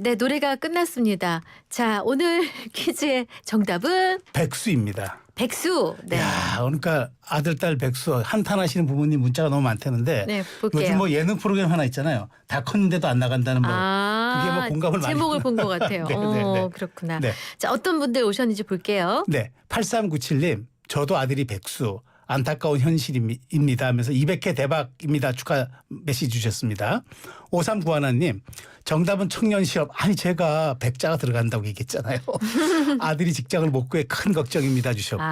네, 노래가 끝났습니다. 자, 오늘 퀴즈의 정답은 백수입니다. 백수. 네. 야, 그러니까 아들, 딸 백수 한탄하시는 부모님 문자가 너무 많다는데 네, 볼게요. 요즘 뭐 예능 프로그램 하나 있잖아요. 다 컸는데도 안 나간다는 뭐 그게 뭐 공감을 많이 제목을 본 것 같아요. 네, 네, 네. 그렇구나. 네. 자, 어떤 분들 오셨는지 볼게요. 네, 8397님 저도 아들이 백수 안타까운 현실입니다 하면서 200회 대박입니다 축하 메시지 주셨습니다. 5391님 정답은 청년실업. 아니 제가 백자가 들어간다고 얘기했잖아요. 아들이 직장을 못 구해 큰 걱정입니다 주셨고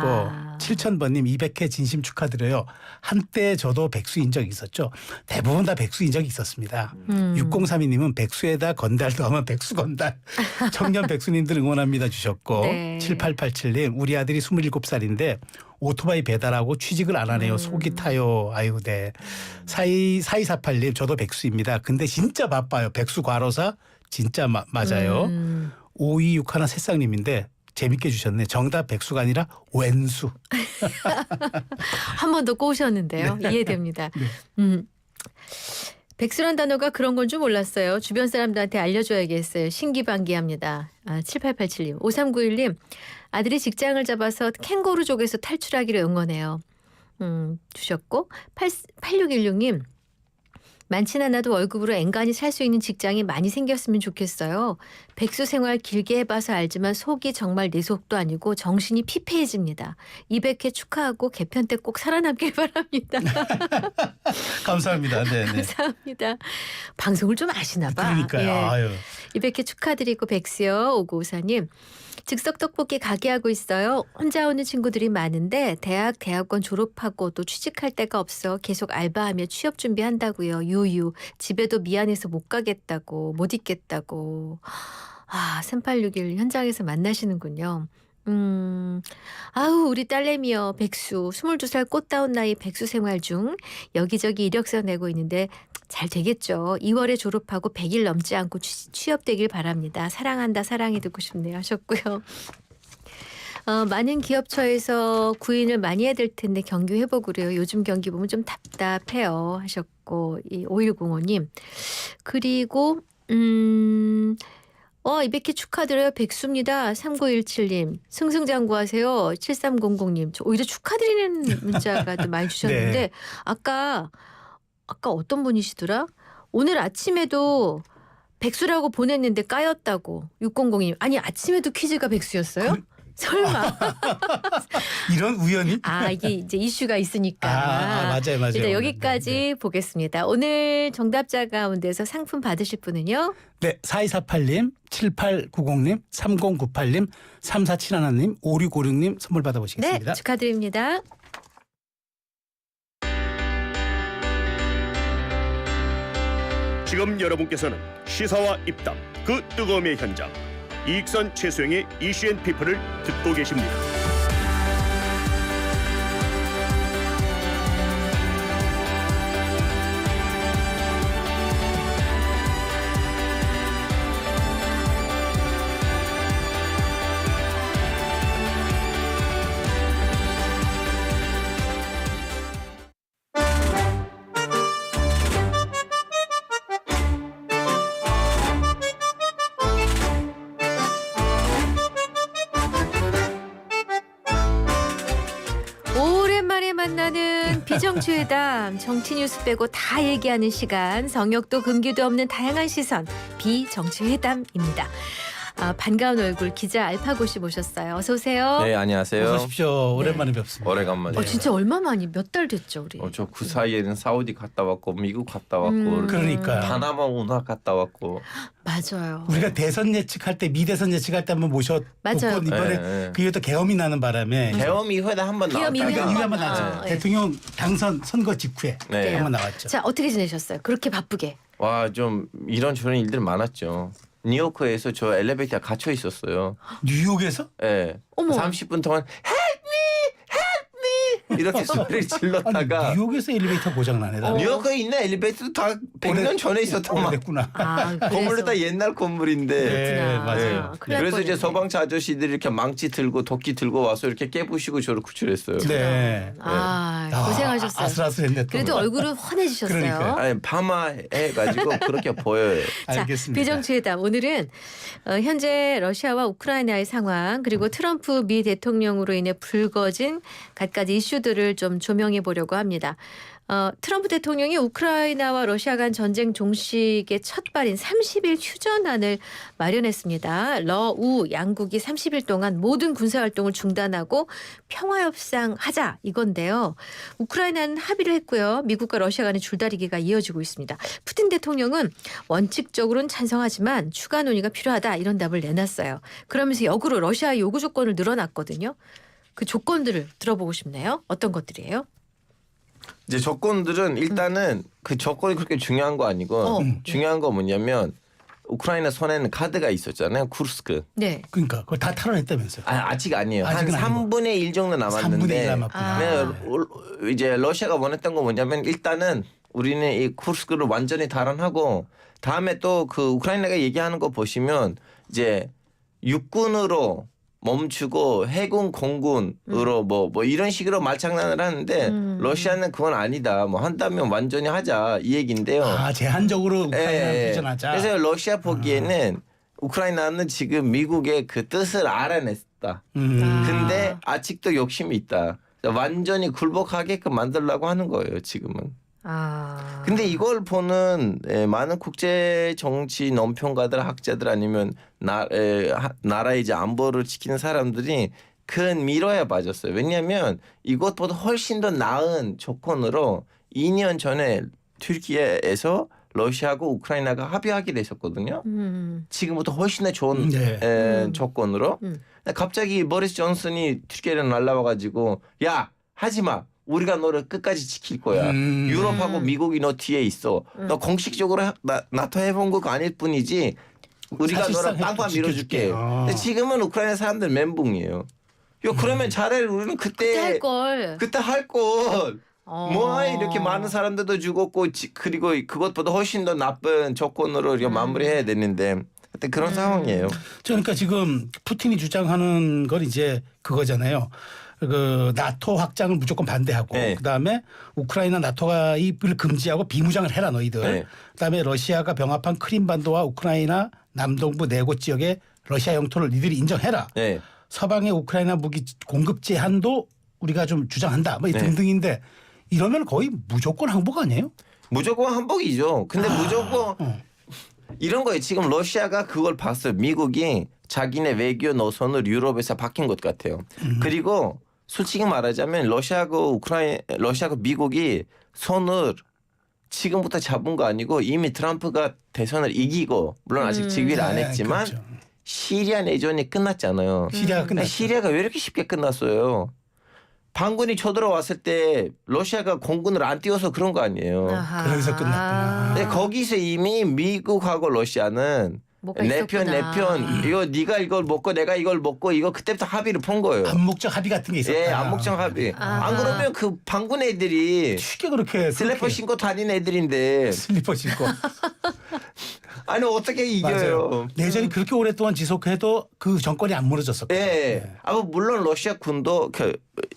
7000번님 200회 진심 축하드려요. 한때 저도 백수인 적이 있었죠. 대부분 다 백수인 적이 있었습니다. 6032님은 백수에다 건달도 하면 백수건달. 청년 백수님들 응원합니다 주셨고 네. 7887님 우리 아들이 27살인데 오토바이 배달하고 취직을 안 하네요. 속이 타요. 아이고 네. 4248님 저도 백수입니다. 근데 진짜 바빠요. 백수 과로사 진짜 맞아요. 5261 새싹님인데 재밌게 주셨네. 정답 백수가 아니라 왼수. 한 번 더 꼬우셨는데요. 네. 이해됩니다. 백수란 단어가 그런 건 줄 몰랐어요. 주변 사람들한테 알려줘야겠어요. 신기반기합니다. 7887님. 5391님. 아들이 직장을 잡아서 캥거루족에서 탈출하기를 응원해요. 주셨고 8616님. 많진 않아도 월급으로 앵간히 살 수 있는 직장이 많이 생겼으면 좋겠어요. 백수 생활 길게 해봐서 알지만 속이 정말 내 속도 아니고 정신이 피폐해집니다. 200회 축하하고 개편 때 꼭 살아남길 바랍니다. 감사합니다. 네, 네. 감사합니다. 방송을 좀 아시나 봐. 그러니까요. 예. 아유. 200회 축하드리고 백수요. 5954님. 즉석 떡볶이 가게 하고 있어요. 혼자 오는 친구들이 많은데 대학원 졸업하고 또 취직할 데가 없어 계속 알바하며 취업 준비한다고요. 유유. 집에도 미안해서 못 가겠다고 못 있겠다고. 3861 현장에서 만나시는군요. 아우 우리 딸내미요. 백수 22살 꽃다운 나이 백수 생활 중 여기저기 이력서 내고 있는데 잘 되겠죠. 2월에 졸업하고 100일 넘지 않고 취업되길 바랍니다. 사랑한다 사랑해 듣고 싶네요 하셨고요. 많은 기업처에서 구인을 많이 해야 될 텐데 경기 회복으로요. 요즘 경기 보면 좀 답답해요 하셨고 이 5105님 그리고 200회 축하드려요. 백수입니다. 3917님. 승승장구하세요. 7300님. 저 오히려 축하드리는 문자가 또 많이 주셨는데 네. 아까 어떤 분이시더라? 오늘 아침에도 백수라고 보냈는데 까였다고. 600님. 아니 아침에도 퀴즈가 백수였어요? 설마. 이런 우연이? 이게 이제 이슈가 있으니까. 맞아요. 일단 여기까지 네. 보겠습니다. 오늘 정답자 가운데서 상품 받으실 분은요? 네, 4248님, 7890님, 3098님, 3471님, 5656님 선물 받아보시겠습니다. 네, 축하드립니다. 지금 여러분께서는 시사와 입담 그 뜨거움의 현장 이익선 최수영의 이슈앤피플을 듣고 계십니다. 오랜만에 만나는 비정치회담 정치 뉴스 빼고 다 얘기하는 시간 성역도 금기도 없는 다양한 시선 비정치회담입니다. 반가운 얼굴 기자 알파고씨 모셨어요. 어서 오세요. 네, 안녕하세요. 어서 오십시오. 오랜만에 뵙습니다. 오래간만에. 진짜 얼마 만이 몇 달 됐죠 우리. 저 그 사이에는 사우디 갔다 왔고 미국 갔다 왔고 그러니까. 파나마 운하 갔다 왔고. 맞아요. 우리가 대선 예측할 때 미대선 예측할 때 한번 모셨고 맞아요. 이번에 네. 그게 또 계엄이 나는 바람에 계엄 이후에 한번 계엄 이후에 나왔다가 이후에 한번 나왔죠. 네. 대통령 당선 선거 직후에 네. 한번 나왔죠. 자 어떻게 지내셨어요? 그렇게 바쁘게. 좀 이런저런 일들 많았죠. 뉴요크에서 저 엘리베이터에 갇혀 있었어요. 뉴욕에서? 네. 어머. 30분 동안 Help me 이렇게 소리를 질렀다가 아니, 뉴욕에서 엘리베이터 고장 나네. 뉴요크에 있는 엘리베이터도 다 100년 전에 있었던 막 오래됐구나. 건물도 다 옛날 건물인데. 네, 맞아요. 큰일 날 그래서 이제 뻔했네. 소방차 아저씨들이 이렇게 망치 들고 도끼 들고 와서 이렇게 깨부시고 저를 구출했어요. 네. 고생하셨어요. 좋아하셨어요. 아슬아슬했네. 또. 그래도 얼굴은 환해지셨어요. 그러니까요. 아니 파마해가지고 그렇게 보여요. 자, 알겠습니다. 비정치회담 오늘은 현재 러시아와 우크라이나의 상황 그리고 트럼프 미 대통령으로 인해 불거진 갖가지 이슈들을 좀 조명해 보려고 합니다. 트럼프 대통령이 우크라이나와 러시아 간 전쟁 종식의 첫 발인 30일 휴전안을 마련했습니다. 러우 양국이 30일 동안 모든 군사 활동을 중단하고 평화 협상하자 이건데요. 우크라이나는 합의를 했고요. 미국과 러시아 간의 줄다리기가 이어지고 있습니다. 푸틴 대통령은 원칙적으로는 찬성하지만 추가 논의가 필요하다 이런 답을 내놨어요. 그러면서 역으로 러시아의 요구 조건을 늘어났거든요. 그 조건들을 들어보고 싶네요. 어떤 것들이에요? 이제 조건들은 일단은 그 조건이 그렇게 중요한 거 아니고 중요한 거 뭐냐면 우크라이나 손에는 카드가 있었잖아요. 쿠르스크. 네. 그러니까 그걸 다 탈환했다면서요. 아직 아니에요. 한 아직은 아니고. 3분의 1 정도 3분의 1 남았는데 남았구나. 네, 이제 러시아가 원했던 거 뭐냐면 일단은 우리는 이 쿠르스크를 완전히 탈환하고 다음에 또 그 우크라이나가 얘기하는 거 보시면 이제 육군으로 멈추고 해군 공군으로 뭐 이런 식으로 말장난을 하는데 러시아는 그건 아니다. 뭐 한다면 완전히 하자 이 얘기인데요. 제한적으로 우크라이나를 예. 휴전하자. 그래서 러시아 보기에는 우크라이나는 지금 미국의 그 뜻을 알아냈다. 근데 아직도 욕심이 있다. 완전히 굴복하게끔 만들려고 하는 거예요. 지금은. 근데 이걸 보는 많은 국제 정치 논평가들, 학자들 아니면 나라의 이제 안보를 지키는 사람들이 큰 미로에 빠졌어요. 왜냐하면 이것보다 훨씬 더 나은 조건으로 2년 전에 튀르키예에서 러시아하고 우크라이나가 합의하기로 했었거든요. 지금부터 훨씬 더 좋은 조건으로. 갑자기 보리스 존슨이 튀르키예를 날라와가지고 야 하지 마. 우리가 너를 끝까지 지킬 거야. 유럽하고 미국이 너 뒤에 있어. 너 공식적으로 나토 해본 거 아닐 뿐이지 우리가 너를 빵빵 밀어줄게. 근데 지금은 우크라이나 사람들 멘붕이에요. 그러면 차라리 우리는 그때 할 걸. 그때 할 걸. 뭐 이렇게 많은 사람들도 죽었고 그리고 그것보다 훨씬 더 나쁜 조건으로 이렇게 마무리해야 되는데 하여튼 그런 상황이에요. 그러니까 지금 푸틴이 주장하는 건 이제 그거잖아요. 그 나토 확장을 무조건 반대하고 네. 그다음에 우크라이나 나토가 이를 금지하고 비무장을 해라 너희들. 네. 그다음에 러시아가 병합한 크림반도와 우크라이나 남동부 네 곳 지역의 러시아 영토를 니들이 인정해라. 네. 서방의 우크라이나 무기 공급 제한도 우리가 좀 주장한다. 뭐 네. 등등인데 이러면 거의 무조건 항복 아니에요? 무조건 한복이죠. 근데 무조건 이런 거예요. 지금 러시아가 그걸 봤어요. 미국이 자기네 외교 노선을 유럽에서 바뀐 것 같아요. 그리고 솔직히 말하자면 러시아하고 미국이 손을 지금부터 잡은 거 아니고 이미 트럼프가 대선을 이기고 물론 아직 즉위를 안 했지만 그렇죠. 시리아 내전이 끝났잖아요. 시리아가 끝났죠. 시리아가 왜 이렇게 쉽게 끝났어요? 반군이 쳐들어왔을 때 러시아가 공군을 안 띄워서 그런 거 아니에요. 그래서 끝났구나. 근데 거기서 이미 미국하고 러시아는 뭐가 내 편 있었구나. 이거 네가 이걸 먹고 내가 이걸 먹고 이거 그때부터 합의를 본 거예요. 암묵적 합의 같은 게 있었다. 예, 암묵적 합의. 안 그러면 그 반군 애들이 쉽게 그렇게 슬리퍼 신고 다니는 애들인데 슬리퍼 신고. 아니 어떻게 이겨요? 맞아요. 내전이 그렇게 오랫동안 지속해도 그 정권이 안 무너졌었고. 예. 물론 러시아 군도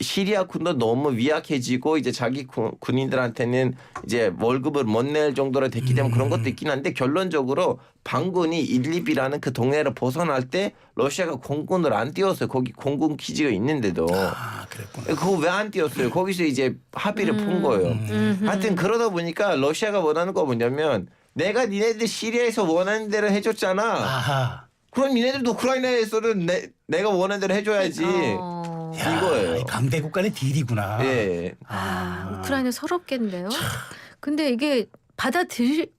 시리아 군도 너무 위약해지고 이제 자기 군인들한테는 이제 월급을 못 낼 정도로 됐기 때문에 그런 것도 있긴 한데 결론적으로 반군이 일리비라는 그 동네를 벗어날 때 러시아가 공군을 안 띄웠어요. 거기 공군 기지가 있는데도. 그랬구나. 그거 왜 안 띄웠어요? 거기서 이제 합의를 푼 거예요. 하여튼 그러다 보니까 러시아가 원하는 거 뭐냐면 내가 니네들 시리아에서 원하는 대로 해줬잖아. 아하. 그럼 니네들도 우크라이나에서는 내가 원하는 대로 해줘야지. 야, 이거예요. 강대국 간의 딜이구나. 예. 우크라이나 서럽겠는데요. 근데 이게 받아들일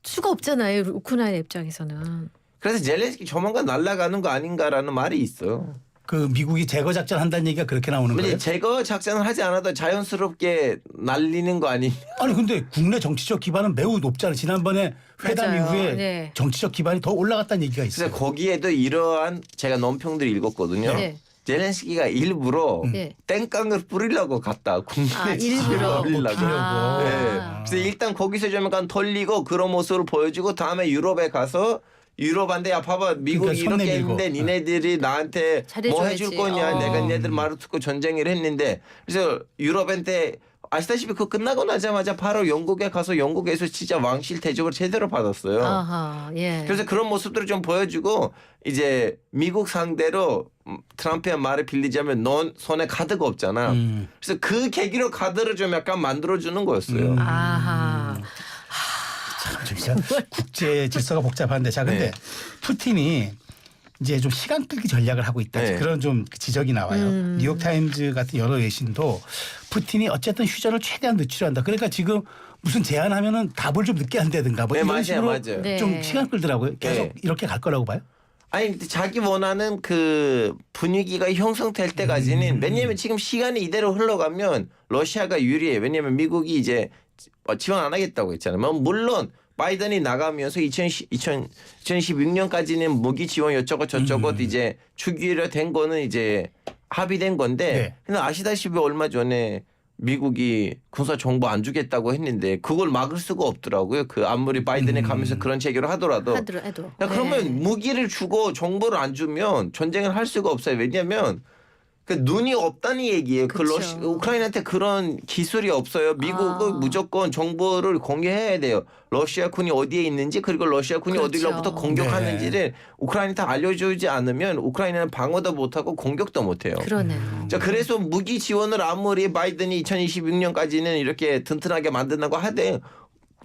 수가 없잖아요. 우크라이나 입장에서는. 그래서 젤렌스키 조만간 날아가는 거 아닌가라는 말이 있어요. 그 미국이 제거 작전 한다는 얘기가 그렇게 나오는 거예요? 제거 작전을 하지 않아도 자연스럽게 날리는 거 아니? 아니 근데 국내 정치적 기반은 매우 높잖아요. 지난번에 회담 맞아요. 이후에 네. 정치적 기반이 더 올라갔다는 얘기가 있어요. 그래서 거기에도 이러한 제가 논평들 읽었거든요. 네. 젤렌스키가 일부러 네. 땡깡을 뿌리려고 갔다. 국내 지지를 일부러. 올리려고. 아. 네. 그래서 일단 거기서 좀 약간 털리고 그런 모습을 보여주고 다음에 유럽에 가서 유럽한테 야 봐봐 미국이 그러니까 손 이렇게 내밀고. 했는데 니네들이 나한테 뭐 잘해줘야지. 해줄 거냐 어. 내가 니네들 말을 듣고 전쟁을 했는데 그래서 유럽한테 아시다시피 그 끝나고 나자마자 바로 영국에 가서 영국에서 진짜 왕실 대접을 제대로 받았어요. 아하, 예. 그래서 그런 모습들을 좀 보여주고 이제 미국 상대로 트럼프의 말을 빌리자면 넌 손에 카드가 없잖아. 그래서 그 계기로 카드를 좀 약간 만들어주는 거였어요. 아하. 참 진짜 국제 질서가 복잡한데 자 근데 네. 푸틴이 이제 좀 시간 끌기 전략을 하고 있다 네. 그런 좀 지적이 나와요. 뉴욕 타임즈 같은 여러 외신도 푸틴이 어쨌든 휴전을 최대한 늦추려 한다. 그러니까 지금 무슨 제안하면은 답을 좀 늦게 한다든가 뭐 네, 이런 맞아요, 식으로 맞아요. 네. 좀 시간 끌더라고요. 계속 네. 이렇게 갈 거라고 봐요. 아니 근데 자기 원하는 그 분위기가 형성될 때까지는 왜냐하면 지금 시간이 이대로 흘러가면 러시아가 유리해. 왜냐하면 미국이 이제 지원 안 하겠다고 했잖아요. 뭐 물론 바이든이 나가면서 2016년까지는 무기 지원 여쩌고 저쩌고 이제 주기로 된 거는 이제 합의된 건데 네. 근데 아시다시피 얼마 전에 미국이 군사 정보 안 주겠다고 했는데 그걸 막을 수가 없더라고요. 그 아무리 바이든이 가면서 그런 체계를 하더라도. 해도. 야, 그러면 네. 무기를 주고 정보를 안 주면 전쟁을 할 수가 없어요. 왜냐하면 그 눈이 없다는 얘기예요. 그 그쵸. 우크라이나한테 그런 기술이 없어요. 미국은 무조건 정보를 공유해야 돼요. 러시아 군이 어디에 있는지 그리고 러시아 군이 그렇죠. 어디로부터 공격하는지를 우크라이나한테 알려주지 않으면 우크라이나는 방어도 못하고 공격도 못해요. 그러네요. 자, 그래서 무기 지원을 아무리 바이든이 2026년까지는 이렇게 튼튼하게 만든다고 하되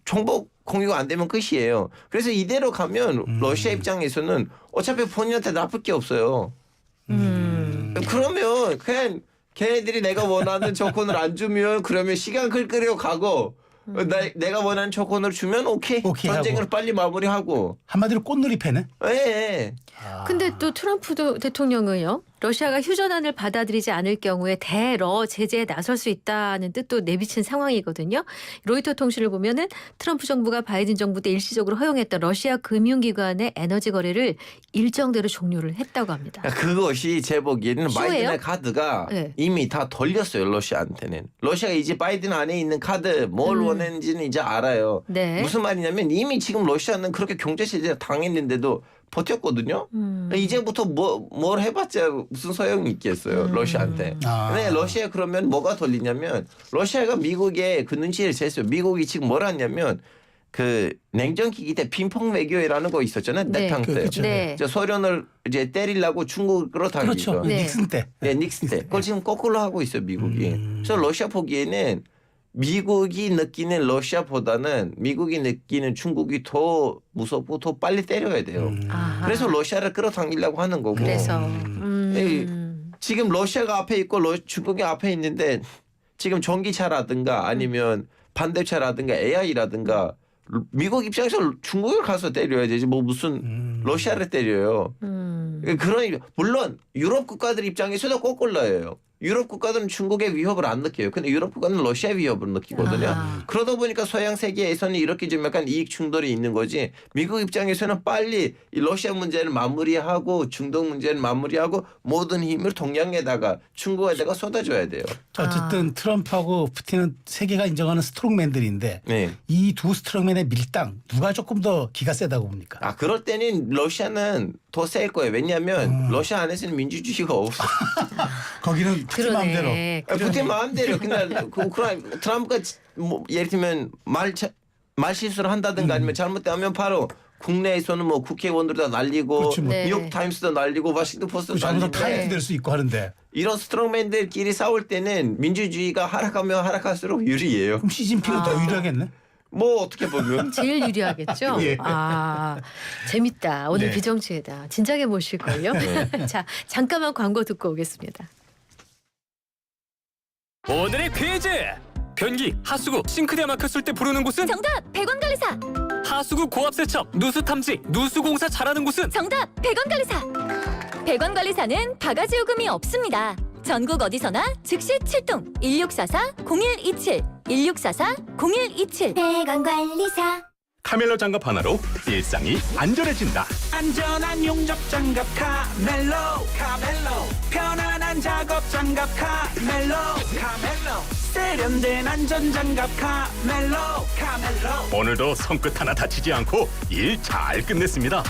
정보 공유가 안 되면 끝이에요. 그래서 이대로 가면 러시아 입장에서는 어차피 본인한테 나쁠 게 없어요. 그러면 그냥 걔네들이 내가 원하는 조건을 안 주면 그러면 시간 끌끌려 가고 내가 원하는 조건을 주면 오케이 전쟁을 하고. 빨리 마무리하고. 한마디로 꽃놀이 패네. 예. 근데 또 트럼프 대통령은요. 러시아가 휴전안을 받아들이지 않을 경우에 대러 제재에 나설 수 있다는 뜻도 내비친 상황이거든요. 로이터 통신을 보면은 트럼프 정부가 바이든 정부 때 일시적으로 허용했던 러시아 금융기관의 에너지 거래를 일정대로 종료를 했다고 합니다. 그것이 제 보기에는 쇼예요? 바이든의 카드가 네. 이미 다 돌렸어요. 러시아한테는. 러시아가 이제 바이든 안에 있는 카드 뭘 원했는지는 이제 알아요. 네. 무슨 말이냐면 이미 지금 러시아는 그렇게 경제 제재 당했는데도 버텼거든요. 이제부터 뭘 해봤자 무슨 소용이 있겠어요. 러시아한테. 근데 러시아 그러면 뭐가 돌리냐면 러시아가 미국의 그 눈치를 챘어요. 미국이 지금 뭘 했냐면 그 냉전기기 때 핑퐁 외교라는 거 있었잖아요. 네. 내탕 때. 그렇죠. 네. 소련을 이제 때리려고 중국을 끌어당기고. 그렇죠. 네. 닉슨 때. 네, 닉슨 때. 그걸 지금 거꾸로 하고 있어요, 미국이. 그래서 러시아 보기에는 미국이 느끼는 러시아보다는 미국이 느끼는 중국이 더 무섭고 더 빨리 때려야 돼요. 아하. 그래서 러시아를 끌어당기려고 하는 거고. 그래서 지금 러시아가 앞에 있고 중국이 앞에 있는데 지금 전기차라든가 아니면 반도체라든가 AI라든가 미국 입장에서 중국을 가서 때려야 되지 뭐 무슨 러시아를 때려요. 그런 물론 유럽 국가들 입장에서도 거꾸로예요. 유럽 국가들은 중국의 위협을 안 느껴요. 근데 유럽 국가는 러시아의 위협을 느끼거든요. 아. 그러다 보니까 서양 세계에서는 이렇게 좀 약간 이익 충돌이 있는 거지. 미국 입장에서는 빨리 이 러시아 문제를 마무리하고 중동 문제를 마무리하고 모든 힘을 동양에다가 중국에다가 쏟아줘야 돼요. 어쨌든 트럼프하고 푸틴은 세계가 인정하는 스트롱맨들인데 네. 이 두 스트롱맨의 밀당 누가 조금 더 기가 세다고 봅니까? 아 그럴 때는 러시아는 더 셀 거예요. 왜냐하면 러시아 안에서는 민주주의가 없어. 거기는 푸틴 마음대로. 그러네. 푸틴 마음대로. 근데 그 우크라이나 트럼프가 뭐 예를 들면 말 실수를 한다든가 아니면 잘못되면 바로 국내에서는 뭐 국회의원들도 다 날리고 그렇지 뭐. 네. 뉴욕 타임스도 날리고 워싱턴 포스트도 잘못 날리고 타이트 될 수 있고 하는데 이런 스트롱맨들끼리 싸울 때는 민주주의가 하락하면 하락할수록 유리해요. 그럼 시진핑은 더 유리하겠네. 뭐 어떻게 보면. 제일 유리하겠죠. 예. 아 재밌다. 오늘 네. 비정치회다. 진작에 모실걸요. 자 잠깐만 광고 듣고 오겠습니다. 오늘의 퀴즈! 변기, 하수구, 싱크대 막혔을 때 부르는 곳은? 정답! 배관관리사! 하수구 고압세척, 누수탐지, 누수공사 잘하는 곳은? 정답! 배관관리사! 배관관리사는 바가지 요금이 없습니다. 전국 어디서나 즉시 출동! 1644-0127 1644-0127 배관관리사 카멜로 장갑 하나로 일상이 안전해진다. 안전한 용접 장갑 카멜로 편안한 작업 장갑 카멜로 세련된 안전 장갑 카멜로 오늘도 손끝 하나 다치지 않고 일 잘 끝냈습니다.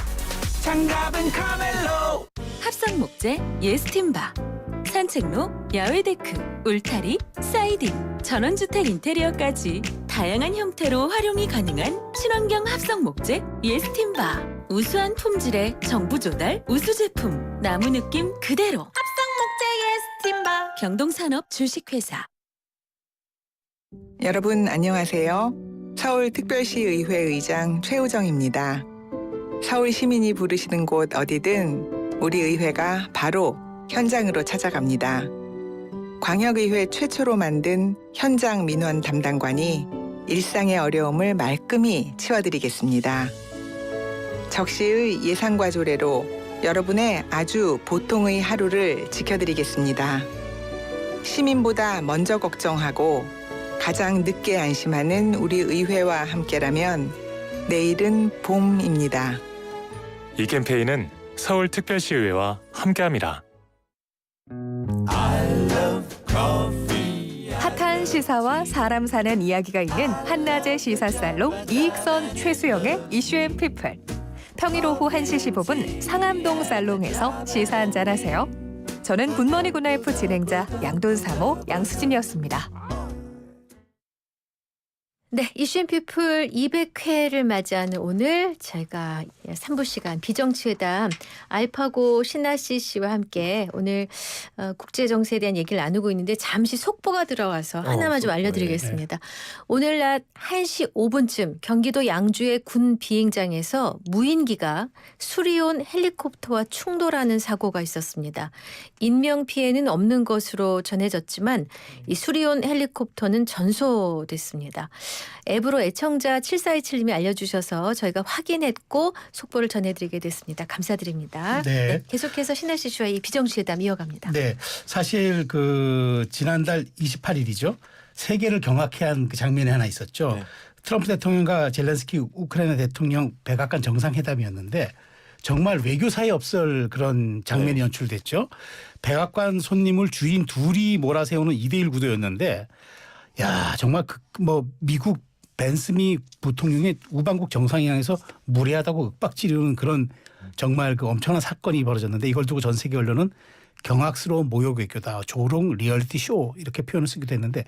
장갑은 카멜로 합성 목재 예스팀바 산책로 야외 데크, 울타리, 사이딩, 전원주택 인테리어까지 다양한 형태로 활용이 가능한 친환경 합성 목재 예스팀바. 우수한 품질의 정부 조달 우수 제품, 나무 느낌 그대로. 합성 목재 예스팀바. 경동산업 주식회사. 여러분 안녕하세요. 서울특별시 의회 의장 최우정입니다. 서울 시민이 부르시는 곳 어디든 우리 의회가 바로 현장으로 찾아갑니다. 광역의회 최초로 만든 현장 민원 담당관이 일상의 어려움을 말끔히 치워드리겠습니다. 적시의 예상과 조례로 여러분의 아주 보통의 하루를 지켜드리겠습니다. 시민보다 먼저 걱정하고 가장 늦게 안심하는 우리 의회와 함께라면 내일은 봄입니다. 이 캠페인은 서울특별시의회와 함께합니다. 핫한 시사와 사람 사는 이야기가 있는 한낮의 시사살롱 이익선 최수영의 이슈앤피플. 평일 오후 1시 15분 상암동 살롱에서 시사 한잔 하세요. 저는 굿모닝 굿나이프 진행자 양돈사모 양수진이었습니다. 네, 이슈앤피플 200회를 맞이하는 오늘 저희가 3부 시간 비정치회담 알파고 신하씨 씨와 함께 오늘 국제정세에 대한 얘기를 나누고 있는데 잠시 속보가 들어와서 하나만 좀 알려드리겠습니다. 오늘 낮 1시 5분쯤 경기도 양주의 군 비행장에서 무인기가 수리온 헬리콥터와 충돌하는 사고가 있었습니다. 인명피해는 없는 것으로 전해졌지만 이 수리온 헬리콥터는 전소됐습니다. 앱으로 애청자 7427님이 알려주셔서 저희가 확인했고 속보를 전해드리게 됐습니다. 감사드립니다. 네. 계속해서 신하씨 씨와 이 비정치회담 이어갑니다. 네, 사실 그 지난달 28일이죠. 세계를 경악해 한 그 장면이 하나 있었죠. 네. 트럼프 대통령과 젤렌스키 우크라이나 대통령 백악관 정상회담이었는데 정말 외교사에 없을 그런 장면이 연출됐죠. 백악관 손님을 주인 둘이 몰아세우는 2대1 구도였는데 야 정말 뭐 미국 벤스미 부통령의 우방국 정상회의에서 무례하다고 윽박지르는 그런 정말 그 엄청난 사건이 벌어졌는데 이걸 두고 전 세계 언론은 경악스러운 모욕 외교다. 조롱 리얼리티 쇼 이렇게 표현을 쓰기도 했는데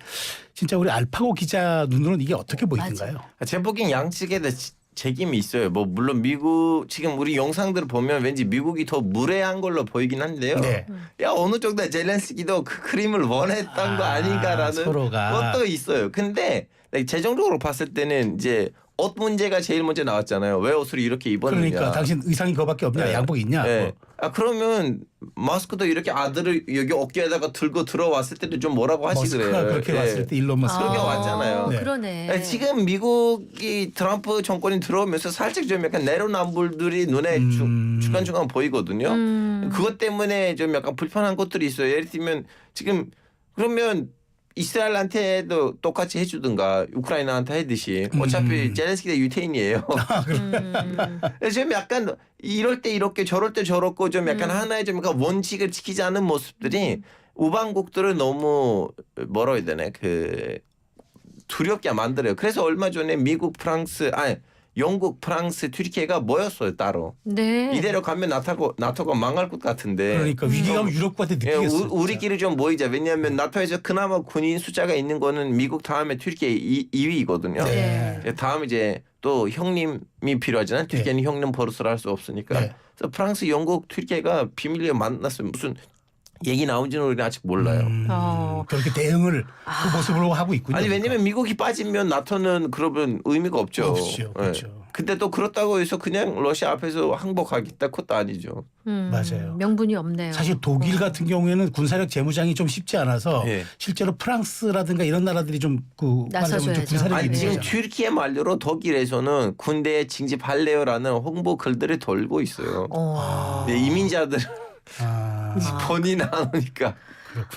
진짜 우리 알파고 기자 눈으로는 이게 어떻게 보이던가요? 제 보기엔 양측에 다 책임이 있어요. 뭐 물론 미국 지금 우리 영상들을 보면 왠지 미국이 더 무례한 걸로 보이긴 한데요. 네. 야 어느 정도 젤렌스키도 그 그림을 원했던 거 아닌가라는 서로가. 것도 있어요. 근데 재정적으로 봤을 때는 이제 옷 문제가 제일 먼저 나왔잖아요. 왜 옷을 이렇게 입었느냐. 그러니까 당신 의상이 그거밖에 없냐. 네. 양복 있냐. 네. 뭐. 아 그러면 마스크도 이렇게 아들을 여기 어깨에다가 들고 들어왔을 때도 좀 뭐라고 하시더래요. 머스크가 그렇게 왔을 때 일론 머스크. 그렇게 왔잖아요. 네. 그러네. 지금 미국이 트럼프 정권이 들어오면서 살짝 좀 약간 내로남불들이 눈에 중간중간 보이거든요. 그것 때문에 좀 약간 불편한 것들이 있어요. 예를 들면 지금 그러면 이스라엘한테도 똑같이 해주든가 우크라이나한테 하듯이 어차피 젤렌스키가 유태인이에요. 그래서 좀 약간 이럴 때 이렇게 저럴 때 저렇고 좀 약간 하나의 좀 약간 원칙을 지키지 않은 모습들이 우방국들을 너무 뭐라 해야 되나 그 두렵게 만들어요. 그래서 얼마 전에 미국, 프랑스, 영국, 프랑스, 튀르키예가 모였어요 따로. 네. 이대로 가면 나토가 망할 것 같은데. 그러니까 위기감 유럽과도 느끼겠어요. 우리끼리 좀 모이자. 왜냐하면 나토에서 그나마 군인 숫자가 있는 거는 미국 다음에 튀르키예 2위거든요. 네. 다음 이제 또 형님이 필요하잖아요. 튀르키예는 형님 버릇을 할 수 없으니까. 네. 그래서 프랑스, 영국, 튀르키예가 비밀리에 만났어요. 무슨 얘기 나온지는 우리는 아직 몰라요. 그렇게 대응을 그 모습으로 하고 있군요. 아니 왜냐면 미국이 빠지면 나토는 그러면 의미가 없죠. 없죠. 그렇죠. 근데 또 그렇다고 해서 그냥 러시아 앞에서 항복하겠다 그것도 아니죠. 맞아요. 명분이 없네요. 사실 독일 같은 경우에는 군사력 재무장이 좀 쉽지 않아서 실제로 프랑스라든가 이런 나라들이 좀 그 나서줘야죠. 군사력이 아니 있는 지금 거잖아요. 튀르키예 말대로 독일에서는 군대에 징집할래요라는 홍보 글들을 돌고 있어요. 근데 이민자들 본인 안 오니까.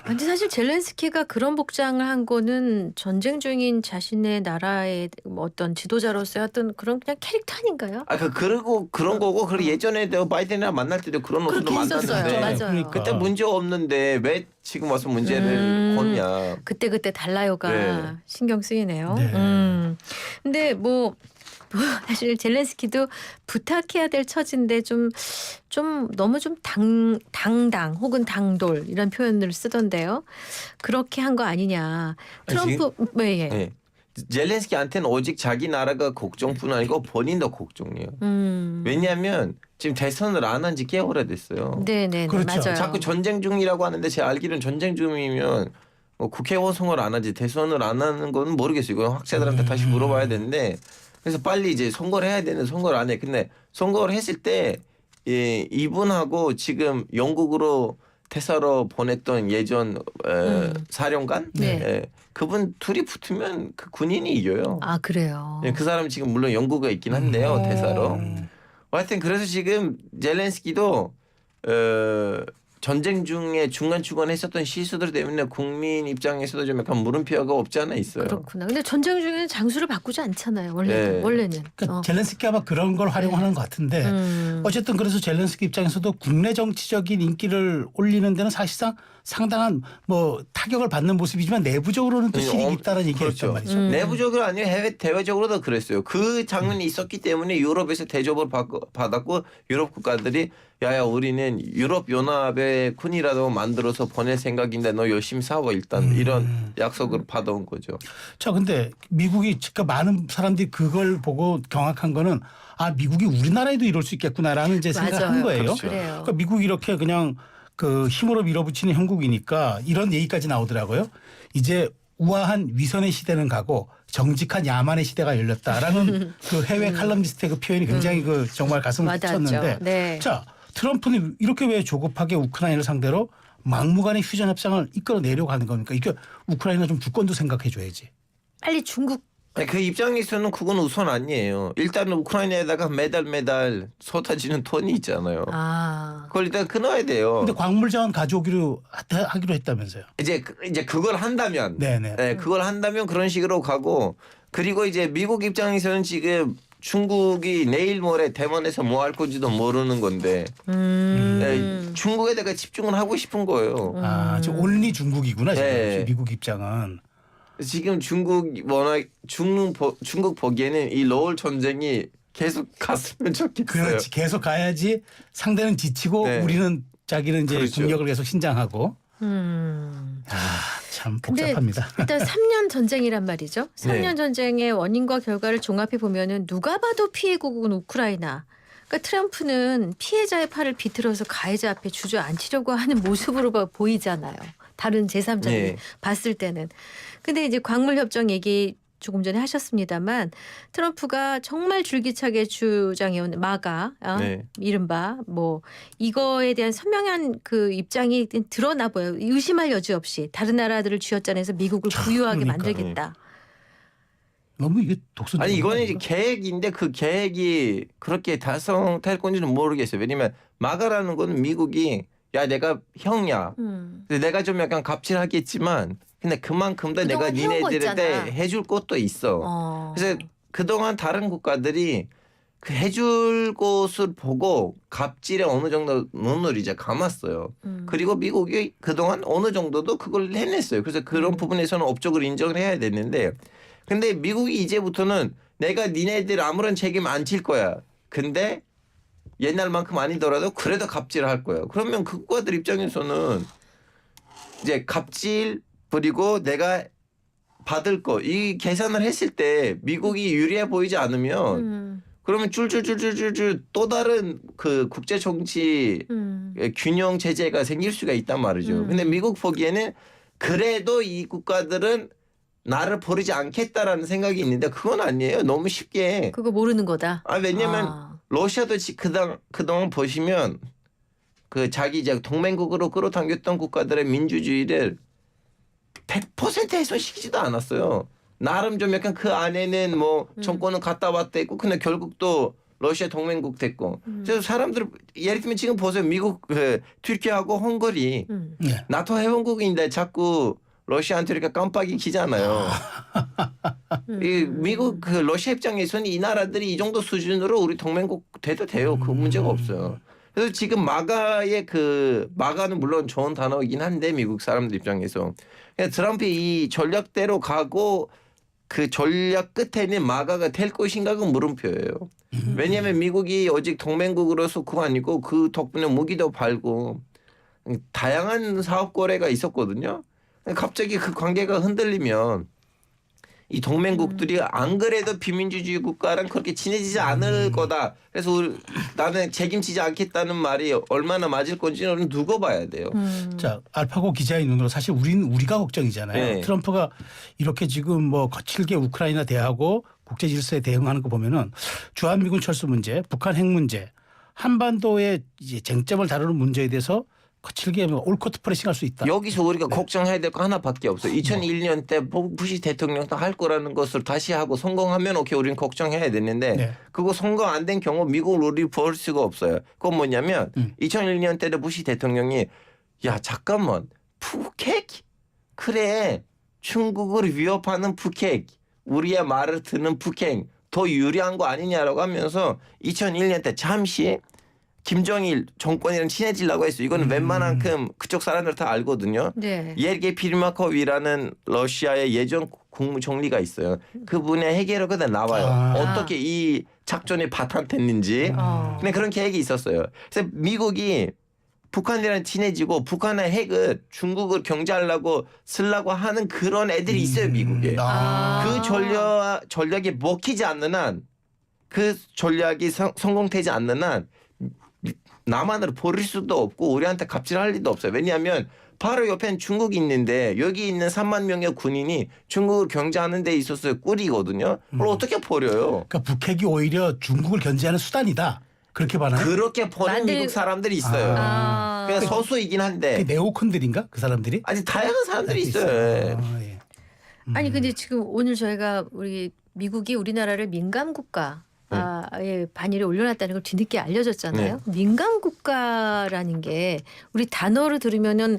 근데 사실 젤렌스키가 그런 복장을 한 거는 전쟁 중인 자신의 나라의 어떤 지도자로서의 어떤 그런 그냥 캐릭터 아닌가요? 그리고 그런 거고 그리고 예전에도 바이든이랑 만날 때도 그런 옷도 그렇게 했었어요. 만났는데 맞아요. 그러니까. 그때 문제 없는데 왜 지금 와서 문제를 걷냐. 그때 달라요가 네. 신경 쓰이네요. 네. 근데 뭐 사실 젤렌스키도 부탁해야 될 처지인데 좀 너무 좀 당당 혹은 당돌 이런 표현을 쓰던데요. 그렇게 한 거 아니냐. 트럼프 예. 네. 젤렌스키한테는 오직 자기 나라가 걱정뿐 아니고 본인도 걱정이에요. 왜냐하면 지금 대선을 안 한 지 꽤 오래됐어요. 네네 그렇죠. 맞아요. 자꾸 전쟁 중이라고 하는데 제가 알기로는 전쟁 중이면 국회의원 선거를 안 하지 대선을 안 하는 건 모르겠어요. 이거 학자들한테 다시 물어봐야 되는데 그래서 빨리 이제 선거를 해야 되는 선거를 안 해. 근데 선거를 했을 때 이분하고 지금 영국으로 퇴사로 보냈던 예전 사령관 네. 그분 둘이 붙으면 그 군인이 이겨요. 아 그래요. 그 사람 지금 물론 영국에 있긴 한데요. 퇴사로. 하여튼 그래서 지금 젤렌스키도 전쟁 중에 중간중간 했었던 실수들 때문에 국민 입장에서도 좀 약간 물음표가 없지 않아 있어요. 그렇구나. 근데 전쟁 중에는 장수를 바꾸지 않잖아요. 원래는. 그러니까 젤렌스키 아마 그런 걸 활용하는 것 같은데 어쨌든 그래서 젤렌스키 입장에서도 국내 정치적인 인기를 올리는 데는 사실상 상당한 뭐 타격을 받는 모습이지만 내부적으로는 또 실익이 있다는 얘기가 그렇죠. 있단 말이죠. 내부적으로 아니면 대외적으로도 그랬어요. 그 장면이 있었기 때문에 유럽에서 대접을 받았고 유럽 국가들이 야야 우리는 유럽 연합의 군이라도 만들어서 보낼 생각인데 너 열심히 싸워 일단 이런 약속을 받아온 거죠. 자, 근데 미국이 그러니까 많은 사람들이 그걸 보고 경악한 거는 아 미국이 우리나라에도 이럴 수 있겠구나라는 이제 생각한 거예요. 그렇죠. 그러니까 미국이 이렇게 그냥 그 힘으로 밀어붙이는 형국이니까 이런 얘기까지 나오더라고요. 이제 우아한 위선의 시대는 가고 정직한 야만의 시대가 열렸다라는 그 해외 칼럼니스트의 그 표현이 굉장히 그 정말 가슴을 쳤는데 네. 자 트럼프는 이렇게 왜 조급하게 우크라이나를 상대로 막무가내 휴전 협상을 이끌어내려고 하는 겁니까? 이게 우크라이나 좀 주권도 생각해 줘야지. 빨리 중국 그 입장에서는 그건 우선 아니에요. 일단은 우크라이나에다가 매달 쏟아지는 돈이 있잖아요. 그걸 일단 끊어야 돼요. 근데 광물 자원 가져오기로 하기로 했다면서요. 이제 그걸 한다면, 네네. 그걸 한다면 그런 식으로 가고 그리고 이제 미국 입장에서는 지금 중국이 내일 모레 대만에서 뭐 할 건지도 모르는 건데 중국에다가 집중을 하고 싶은 거예요. 아, 지금 온리 중국이구나. 지금 네. 미국 입장은. 지금 중국 보기에는 이 러울 전쟁이 계속 갔으면 좋겠어요. 그렇지. 계속 가야지 상대는 지치고 네. 우리는 자기는 이제 그렇죠. 국력을 계속 신장하고. 참 복잡합니다. 일단 3년 전쟁이란 말이죠. 3년 전쟁의 원인과 결과를 종합해 보면은 누가 봐도 피해국은 우크라이나. 그러니까 트럼프는 피해자의 팔을 비틀어서 가해자 앞에 주저앉히려고 하는 모습으로 보이잖아요. 다른 제3자들이 봤을 때는. 근데 이제 광물 협정 얘기 조금 전에 하셨습니다만 트럼프가 정말 줄기차게 주장해온 마가 이른바 뭐 이거에 대한 선명한 그 입장이 드러나 보여요. 의심할 여지 없이 다른 나라들을 쥐어짜내서 미국을 부유하게 만들겠다. 너무 이게 독선적인 아니 이거는 이제 계획인데 그 계획이 그렇게 달성될 건지는 모르겠어요. 왜냐면 마가라는 거는 미국이 야 내가 형이야. 근데 내가 좀 약간 갑질하겠지만 근데 그만큼 더 내가 니네들한테 해줄 것도 있어. 그래서 그동안 다른 국가들이 그 해줄 것을 보고 갑질에 어느 정도 눈을 이제 감았어요. 그리고 미국이 그동안 어느 정도도 그걸 해냈어요. 그래서 그런 부분에서는 업적을 인정을 해야 되는데 근데 미국이 이제부터는 내가 니네들 아무런 책임 안 질 거야. 근데 옛날만큼 아니더라도 그래도 갑질을 할 거예요. 그러면 그 국가들 입장에서는 이제 갑질 그리고 내가 받을 거 이 계산을 했을 때 미국이 유리해 보이지 않으면 그러면 줄줄줄줄줄 또 다른 그 국제 정치 균형 체제가 생길 수가 있단 말이죠. 근데 미국 보기에는 그래도 이 국가들은 나를 버리지 않겠다라는 생각이 있는데 그건 아니에요. 너무 쉽게. 그거 모르는 거다. 왜냐면 러시아도 그동안 보시면 그 자기 이제 동맹국으로 끌어당겼던 국가들의 민주주의를 100% 훼손시키지도 않았어요. 나름 좀 약간 그 안에는 뭐 정권은 갔다 왔다 했고 근데 결국 또 러시아 동맹국 됐고 그래서 사람들 예를 들면 지금 보세요. 미국 튀르키예하고 헝가리 나토 회원국인데 자꾸 러시아한테 이렇게 깜빡이 키잖아요. 이 미국 그 러시아 입장에서는 이 나라들이 이 정도 수준으로 우리 동맹국 돼도 돼요. 그 문제가 없어요. 그래서 지금 마가의 마가는 물론 좋은 단어이긴 한데 미국 사람들 입장에서 그냥 트럼프이 이 전략대로 가고 그 전략 끝에는 마가가 될 것인가가 물음표예요. 왜냐하면 미국이 오직 동맹국으로서 그거 아니고 그 덕분에 무기도 팔고 다양한 사업 거래가 있었거든요. 갑자기 그 관계가 흔들리면 이 동맹국들이 안 그래도 비민주주의 국가랑 그렇게 친해지지 않을 거다. 그래서 나는 책임지지 않겠다는 말이 얼마나 맞을 건지는 두고 봐야 돼요. 자, 알파고 기자의 눈으로 사실 우리가 걱정이잖아요. 네. 트럼프가 이렇게 지금 뭐 거칠게 우크라이나 대하고 국제 질서에 대응하는 거 보면은 주한미군 철수 문제, 북한 핵 문제, 한반도의 이제 쟁점을 다루는 문제에 대해서 거칠게 올코트 프레싱 할 수 있다. 여기서 우리가 걱정해야 될 거 하나밖에 없어요. 2001년 때 부시 대통령도 할 거라는 것을 다시 하고 성공하면 오케이 우리는 걱정해야 되는데 네. 그거 성공 안 된 경우 미국을 우리 볼 수가 없어요. 그건 뭐냐면 2001년 때도 부시 대통령이 야 잠깐만 푸켓? 그래 중국을 위협하는 푸켓 우리의 말을 듣는 푸켓 더 유리한 거 아니냐라고 하면서 2001년 때 잠시 김정일 정권이랑 친해지려고 했어요. 이거는 웬만한큼 그쪽 사람들 다 알거든요. 네. 예르게이 피르마코비라는 러시아의 예전 국무총리가 있어요. 그분의 해결하고다 나와요. 어떻게 이 작전이 바탕됐는지. 근데 그런 계획이 있었어요. 그래서 미국이 북한이랑 친해지고 북한의 핵을 중국을 경제하려고 쓰려고 하는 그런 애들이 있어요. 미국에. 그 전략이 먹히지 않는 한 그 전략이 성공되지 않는 한 남한으로 버릴 수도 없고 우리한테 갑질할 리도 없어요. 왜냐하면 바로 옆엔 중국이 있는데 여기 있는 3만 명의 군인이 중국을 경제하는 데 있어서 꿀이거든요. 그걸 어떻게 버려요? 그러니까 북핵이 오히려 중국을 견제하는 수단이다. 그렇게 봐나요? 그렇게 보는 미국 사람들이 있어요. 그냥 소수이긴 한데. 그 네오콘들인가? 그 사람들이? 아니 다양한 사람들이 있어요. 예. 아니 근데 지금 오늘 저희가 우리 미국이 우리나라를 민감 국가 의 반열에 올려놨다는 걸 뒤늦게 알려줬잖아요. 네. 민감 국가라는 게 우리 단어로 들으면은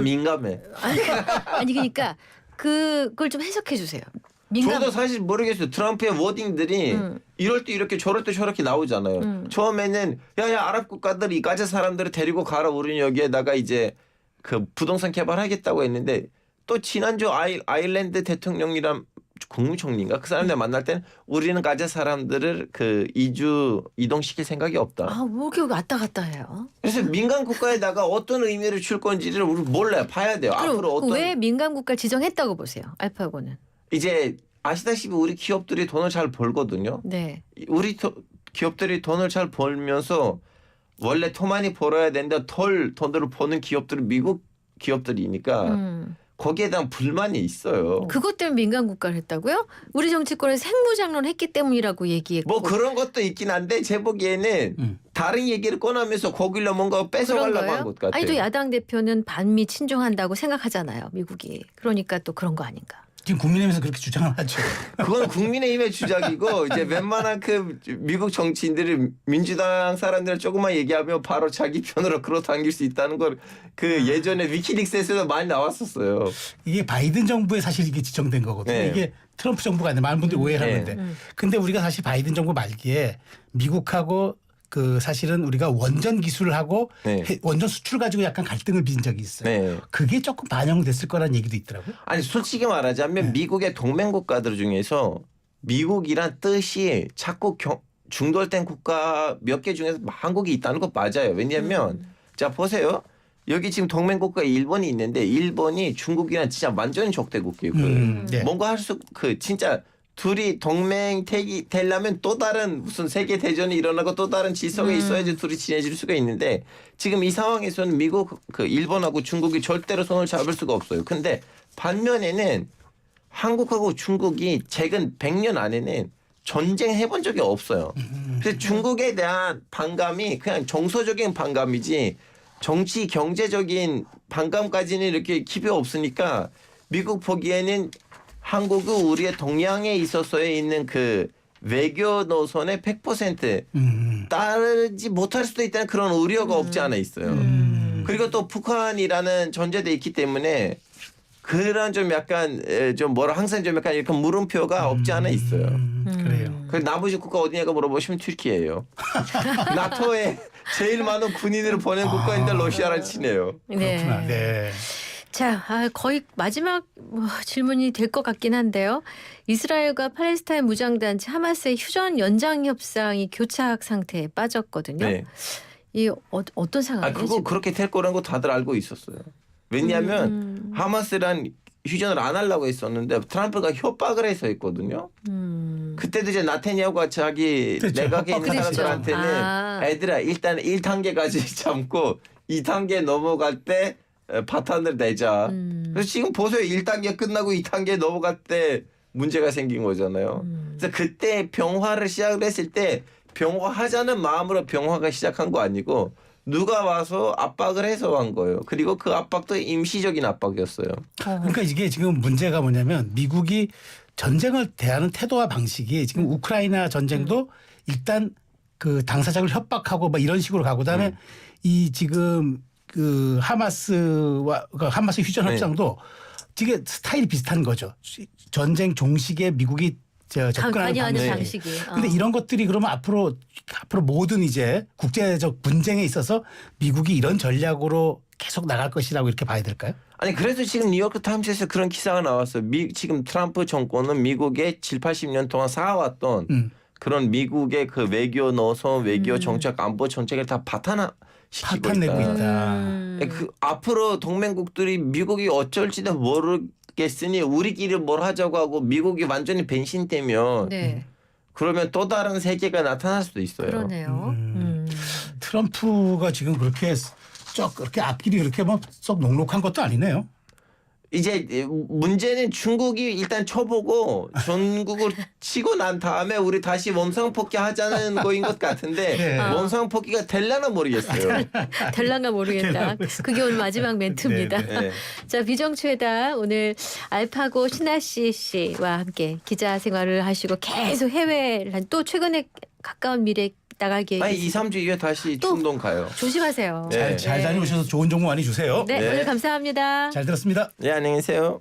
민감해. 아니 그러니까 그걸 좀 해석해 주세요. 민감. 저도 사실 모르겠어요. 트럼프의 워딩들이 이럴 때 이렇게 저럴 때 저렇게 나오잖아요. 처음에는 야야 아랍 국가들 이 가자 사람들을 데리고 가라 우리는 여기에다가 이제 그 부동산 개발하겠다고 했는데 또 지난주 아일랜드 대통령이랑 국무총리인가 그 사람들 만날 때는 우리는 가자 사람들을 그 이동시킬 생각이 없다. 뭐 이렇게 왔다 갔다 해요. 그래서 민간 국가에다가 어떤 의미를 줄 건지를 우리 몰라요. 봐야 돼요. 앞으로 어떤 왜 민간 국가를 지정했다고 보세요. 알파고는. 이제 아시다시피 우리 기업들이 돈을 잘 벌거든요. 네. 우리 기업들이 돈을 잘 벌면서 원래 더 많이 벌어야 되는데 덜 돈을 버는 기업들은 미국 기업들이니까 거기에 대한 불만이 있어요. 그것 때문에 민간 국가를 했다고요? 우리 정치권에서 핵무장론 했기 때문이라고 얘기했고. 뭐 그런 것도 있긴 한데 제 보기에는 다른 얘기를 꺼내면서 거길로 뭔가 뺏어가려고 한 것 같아요. 아니 또 야당 대표는 반미 친중한다고 생각하잖아요. 미국이. 그러니까 또 그런 거 아닌가. 지금 국민의힘에서 그렇게 주장을 하죠. 그건 국민의힘의 주장이고 이제 웬만한 그 미국 정치인들이 민주당 사람들 조금만 얘기하면 바로 자기 편으로 끌어당길 수 있다는 걸 그 예전에 위키릭스에서도 많이 나왔었어요. 이게 바이든 정부에 사실 이게 지정된 거거든요. 네. 이게 트럼프 정부가 아니라 많은 분들이 오해를 하는데. 근데 우리가 사실 바이든 정부 말기에 미국하고 그 사실은 우리가 원전 기술을 하고 원전 수출 가지고 약간 갈등을 빚은 적이 있어요. 네. 그게 조금 반영됐을 거라는 얘기도 있더라고요. 아니 솔직히 말하자면 미국의 동맹 국가들 중에서 미국이란 뜻이 자꾸 중돌된 국가 몇 개 중에서 한국이 있다는 거 맞아요. 왜냐하면 자 보세요. 여기 지금 동맹 국가에 일본이 있는데 일본이 중국이랑 진짜 완전히 적대국이고요. 네. 뭔가 할 수 그 진짜 둘이 동맹 되려면 또 다른 무슨 세계 대전이 일어나고 또 다른 질서가 있어야지 둘이 친해질 수가 있는데 지금 이 상황에서는 미국 그 일본하고 중국이 절대로 손을 잡을 수가 없어요. 근데 반면에는 한국하고 중국이 최근 100년 안에는 전쟁 해본 적이 없어요. 그래서 중국에 대한 반감이 그냥 정서적인 반감이지 정치 경제적인 반감까지는 이렇게 깊이 없으니까 미국 보기에는 한국은 우리의 동양에 있어서의 있는 그 외교 노선의 100% 따르지 못할 수도 있다는 그런 우려가 없지 않아 있어요. 그리고 또 북한이라는 전제도 있기 때문에 그런 좀 약간 좀 뭐라 항상 좀 약간 이렇게 물음표가 없지 않아 있어요. 그래요. 그 나머지 국가 어디냐고 물어보시면 튀르키예요. 나토에 제일 많은 군인을 보낸 국가인데 러시아랑 친해요. 그렇구나. 네. 자, 거의 마지막 질문이 될 것 같긴 한데요. 이스라엘과 팔레스타인 무장단체 하마스의 휴전 연장 협상이 교착 상태에 빠졌거든요. 네. 이 어떤 상황이에요? 그거 지금? 그렇게 될 거라는 거 다들 알고 있었어요. 왜냐하면 하마스란 휴전을 안 하려고 했었는데 트럼프가 협박을 해서 했거든요. 그때도 이제 나타냐후가 자기 그렇죠. 내각에 있는 그랬죠. 사람들한테는 애들아 일단 1단계까지 참고 2단계 넘어갈 때 파탄을 내자. 그래서 지금 보세요. 1단계 끝나고 2단계 넘어갈 때 문제가 생긴 거잖아요. 그래서 그때 병화를 시작을 했을 때 병화하자는 마음으로 병화가 시작한 거 아니고 누가 와서 압박을 해서 한 거예요. 그리고 그 압박도 임시적인 압박이었어요. 그러니까 이게 지금 문제가 뭐냐면 미국이 전쟁을 대하는 태도와 방식이 지금 우크라이나 전쟁도 일단 그 당사자를 협박하고 뭐 이런 식으로 가고 그다음에 이 지금 그 하마스와 하마스 휴전 협상도 이게 스타일이 비슷한 거죠. 전쟁 종식에 미국이 접근하는 관여하는 방식. 방식이. 근데 이런 것들이 그러면 앞으로 모든 이제 국제적 분쟁에 있어서 미국이 이런 전략으로 계속 나갈 것이라고 이렇게 봐야 될까요? 아니 그래서 지금 뉴요크 타임스에서 그런 기사가 나왔어요. 지금 트럼프 정권은 미국의 7, 80년 동안 쌓아왔던 그런 미국의 그 외교 노선, 외교 정책, 안보 정책을 다 파탄시키고 파탄내고 있다. 그 앞으로 동맹국들이 미국이 어쩔지도 모르겠으니 우리끼리 뭘 하자고 하고 미국이 완전히 변신되면 네. 그러면 또 다른 세계가 나타날 수도 있어요. 그러네요. 트럼프가 지금 그렇게 앞길이 그렇게 뭐 썩 녹록한 것도 아니네요. 이제 문제는 중국이 일단 쳐보고 전국을 치고 난 다음에 우리 다시 원상폭기 하자는 거인 것 같은데 네. 원상폭기가 될려나 모르겠어요. 될랑가 모르겠다. 그게 오늘 마지막 멘트입니다. 네. 자, 비정추에다 오늘 알파고 신하씨 씨와 함께 기자 생활을 하시고 계속 해외를 또 최근에 가까운 미래 나갈 계획이 아니 2, 있으세요? 3주 이후에 다시 또 중동 가요. 조심하세요. 네. 잘 다녀오셔서 좋은 정보 많이 주세요. 네, 네. 오늘 감사합니다. 잘 들었습니다. 네, 안녕히 계세요.